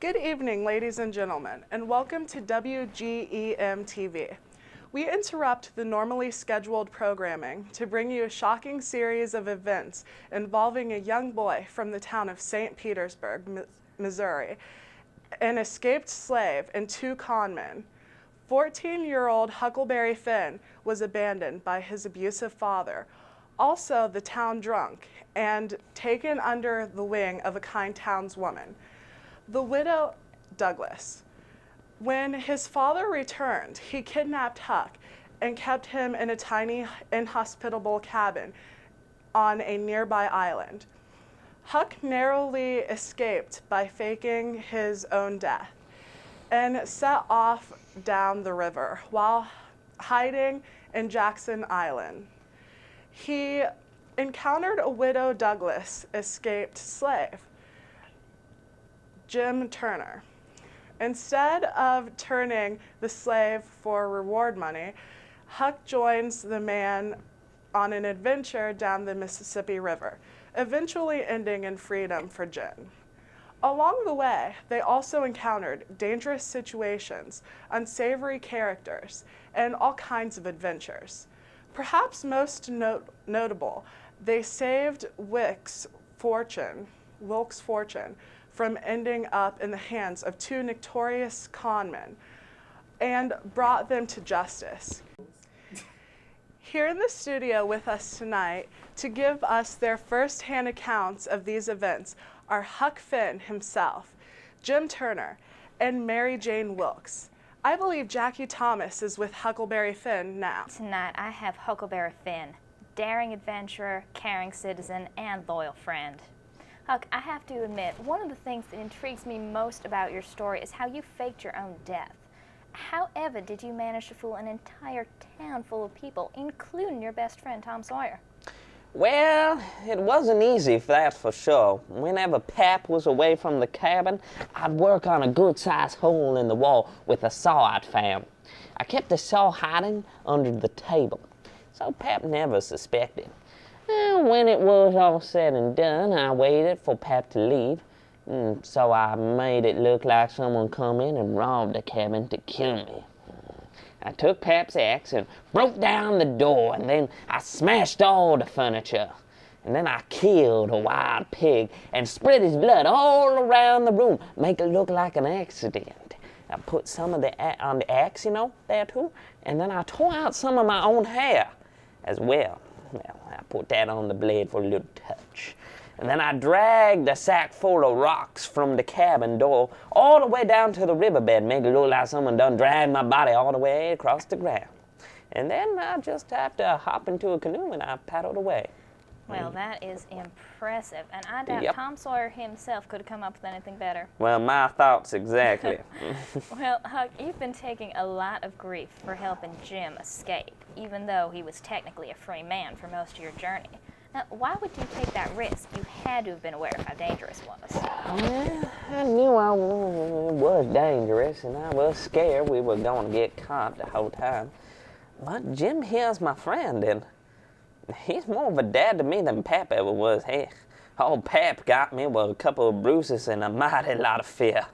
Good evening, ladies and gentlemen, and welcome to WGEM TV. We interrupt the normally scheduled programming to bring you a shocking series of events involving a young boy from the town of St. Petersburg, Missouri, an escaped slave, and two conmen. 14-year-old Huckleberry Finn was abandoned by his abusive father, also the town drunk, and taken under the wing of a kind townswoman, the widow Douglas. When his father returned, he kidnapped Huck and kept him in a tiny, inhospitable cabin on a nearby island. Huck narrowly escaped by faking his own death and set off down the river while hiding in Jackson Island. He encountered a widow Douglas escaped slave, Jim Turner. Instead of turning the slave for reward money, Huck joins the man on an adventure down the Mississippi River, eventually ending in freedom for Jim. Along the way, they also encountered dangerous situations, unsavory characters, and all kinds of adventures. Perhaps most notable, they saved Wilkes' fortune from ending up in the hands of two notorious conmen and brought them to justice. Here in the studio with us tonight to give us their first-hand accounts of these events are Huck Finn himself, Jim Turner, and Mary Jane Wilkes. I believe Jackie Thomas is with Huckleberry Finn now. Tonight I have Huckleberry Finn, daring adventurer, caring citizen, and loyal friend. Huck, I have to admit, one of the things that intrigues me most about your story is how you faked your own death. However, did you manage to fool an entire town full of people, including your best friend, Tom Sawyer? Well, it wasn't easy, that's for sure. Whenever Pap was away from the cabin, I'd work on a good-sized hole in the wall with a saw I'd found. I kept the saw hiding under the table, so Pap never suspected. When it was all said and done, I waited for Pap to leave, so I made it look like someone come in and robbed the cabin to kill me. I took Pap's axe and broke down the door, and then I smashed all the furniture. And then I killed a wild pig and spread his blood all around the room, make it look like an accident. I put some of on the axe, there too, and then I tore out some of my own hair as well. Well, I put that on the blade for a little touch. And then I dragged a sack full of rocks from the cabin door all the way down to the riverbed, make it look like someone done dragged my body all the way across the ground. And then I just have to hop into a canoe and I paddled away. Well, that is impressive, and I doubt Tom Sawyer himself could have come up with anything better. Well, my thoughts exactly. Well, Huck, you've been taking a lot of grief for helping Jim escape, even though he was technically a free man for most of your journey. Now, why would you take that risk? You had to have been aware of how dangerous it was. Well, I knew it was dangerous, and I was scared we were going to get caught the whole time. But Jim here's my friend, and he's more of a dad to me than Pap ever was. Hey, old Pap got me with a couple of bruises and a mighty lot of fear.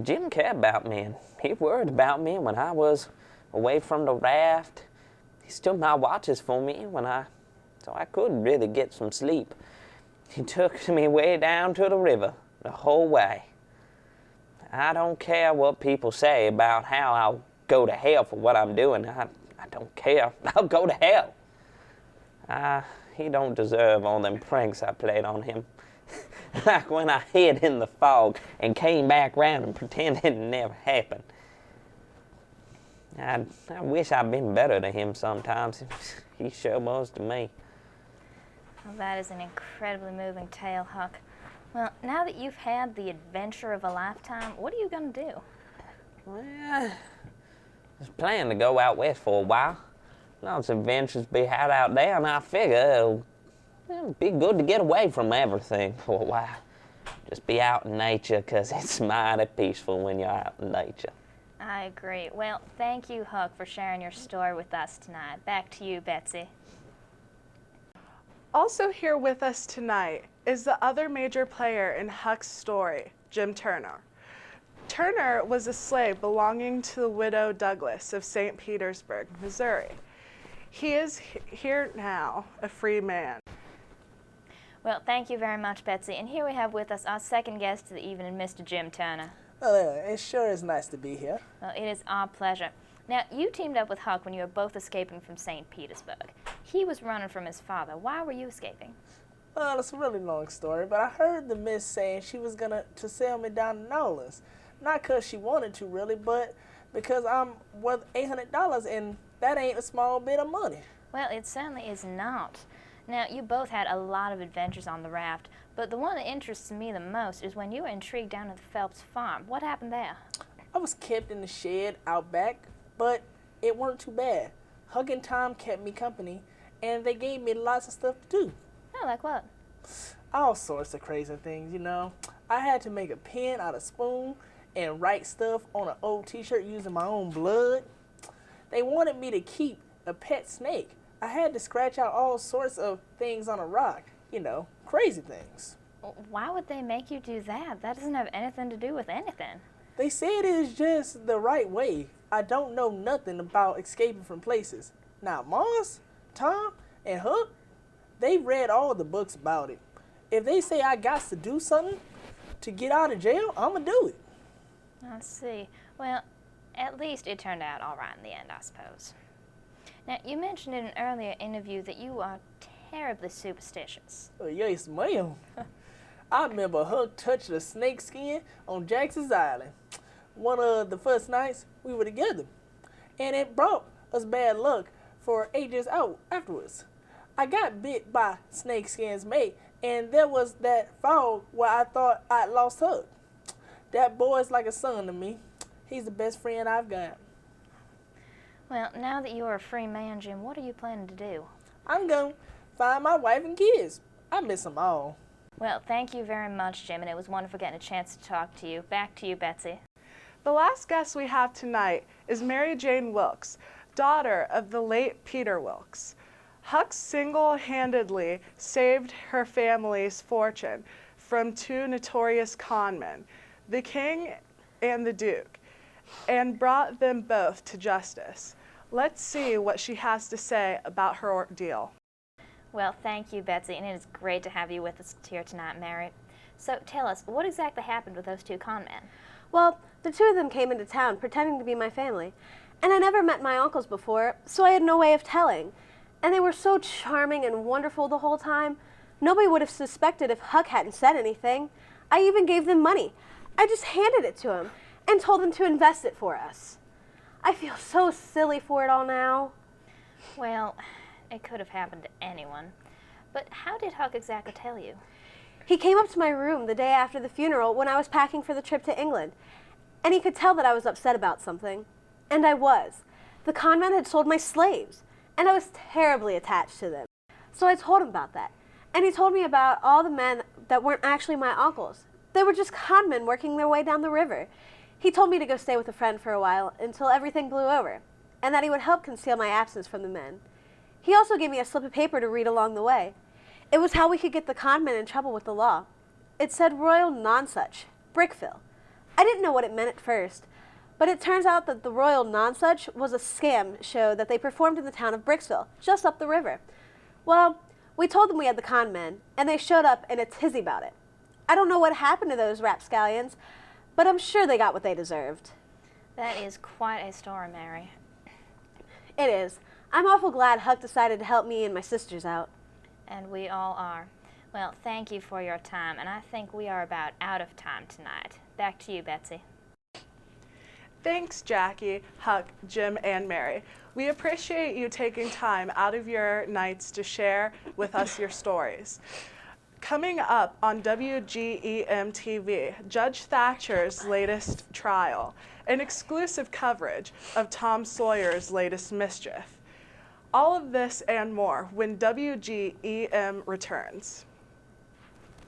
Jim cared about me, and he worried about me when I was away from the raft. He stood my watches for me so I could really get some sleep. He took me way down to the river the whole way. I don't care what people say about how I'll go to hell for what I'm doing. I don't care. I'll go to hell. He don't deserve all them pranks I played on him. Like when I hid in the fog and came back round and pretended it never happened. I wish I'd been better to him sometimes. He sure was to me. Well, that is an incredibly moving tale, Huck. Well, now that you've had the adventure of a lifetime, what are you going to do? Well, I was planning to go out west for a while. Lots of adventures be had out there, and I figure it'll be good to get away from everything for a while. Just be out in nature, 'cause it's mighty peaceful when you're out in nature. I agree. Well, thank you, Huck, for sharing your story with us tonight. Back to you, Betsy. Also here with us tonight is the other major player in Huck's story, Jim Turner. Turner was a slave belonging to the widow Douglas of St. Petersburg, Missouri. He is here now, a free man. Well, thank you very much, Betsy. And here we have with us our second guest of the evening, Mr. Jim Turner. Well, it sure is nice to be here. Well, it is our pleasure. Now, you teamed up with Huck when you were both escaping from St. Petersburg. He was running from his father. Why were you escaping? Well, it's a really long story, but I heard the miss saying she was going to sell me down to New Orleans. Not because she wanted to, really, but because I'm worth $800, and that ain't a small bit of money. Well, it certainly is not. Now, you both had a lot of adventures on the raft, but the one that interests me the most is when you were intrigued down at the Phelps farm. What happened there? I was kept in the shed out back, but it weren't too bad. Huck and Tom kept me company, and they gave me lots of stuff to do. Oh, like what? All sorts of crazy things, you know. I had to make a pen out of spoon and write stuff on an old t-shirt using my own blood. They wanted me to keep a pet snake. I had to scratch out all sorts of things on a rock, you know, crazy things. Why would they make you do that? That doesn't have anything to do with anything. They said it's just the right way. I don't know nothing about escaping from places. Now, Moss, Tom, and Hook, they've read all the books about it. If they say I got to do something to get out of jail, I'm going to do it. I see. Well, at least it turned out all right in the end, I suppose. Now, you mentioned in an earlier interview that you are terribly superstitious. Yes, ma'am. I remember Huck touched a snake skin on Jackson's Island. One of the first nights we were together, and it brought us bad luck for ages out afterwards. I got bit by snakeskin's mate, and there was that fog where I thought I'd lost Huck. That boy's like a son to me. He's the best friend I've got. Well, now that you are a free man, Jim, what are you planning to do? I'm going to find my wife and kids. I miss them all. Well, thank you very much, Jim, and it was wonderful getting a chance to talk to you. Back to you, Betsy. The last guest we have tonight is Mary Jane Wilkes, daughter of the late Peter Wilkes. Huck single-handedly saved her family's fortune from two notorious conmen, the King and the Duke, and brought them both to justice. Let's see what she has to say about her ordeal. Well, thank you, Betsy, and it is great to have you with us here tonight, Mary. So tell us, what exactly happened with those two con men? Well, the two of them came into town pretending to be my family, and I never met my uncles before, so I had no way of telling. And they were so charming and wonderful the whole time. Nobody would have suspected if Huck hadn't said anything. I even gave them money. I just handed it to him and told them to invest it for us. I feel so silly for it all now. Well, it could have happened to anyone. But how did Huck exactly tell you? He came up to my room the day after the funeral when I was packing for the trip to England, and he could tell that I was upset about something. And I was. The con men had sold my slaves, and I was terribly attached to them. So I told him about that, and he told me about all the men that weren't actually my uncles. They were just con men working their way down the river. He told me to go stay with a friend for a while until everything blew over, and that he would help conceal my absence from the men. He also gave me a slip of paper to read along the way. It was how we could get the con men in trouble with the law. It said Royal Nonsuch, Brickville. I didn't know what it meant at first, but it turns out that the Royal Nonsuch was a scam show that they performed in the town of Bricksville, just up the river. Well, we told them we had the con men, and they showed up in a tizzy about it. I don't know what happened to those rapscallions, but I'm sure they got what they deserved. That is quite a story, Mary. It is. I'm awful glad Huck decided to help me and my sisters out. And we all are. Well, thank you for your time, and I think we are about out of time tonight. Back to you, Betsy. Thanks, Jackie, Huck, Jim, and Mary. We appreciate you taking time out of your nights to share with us your stories. Coming up on WGEM TV, Judge Thatcher's latest trial, and exclusive coverage of Tom Sawyer's latest mischief. All of this and more when WGEM returns.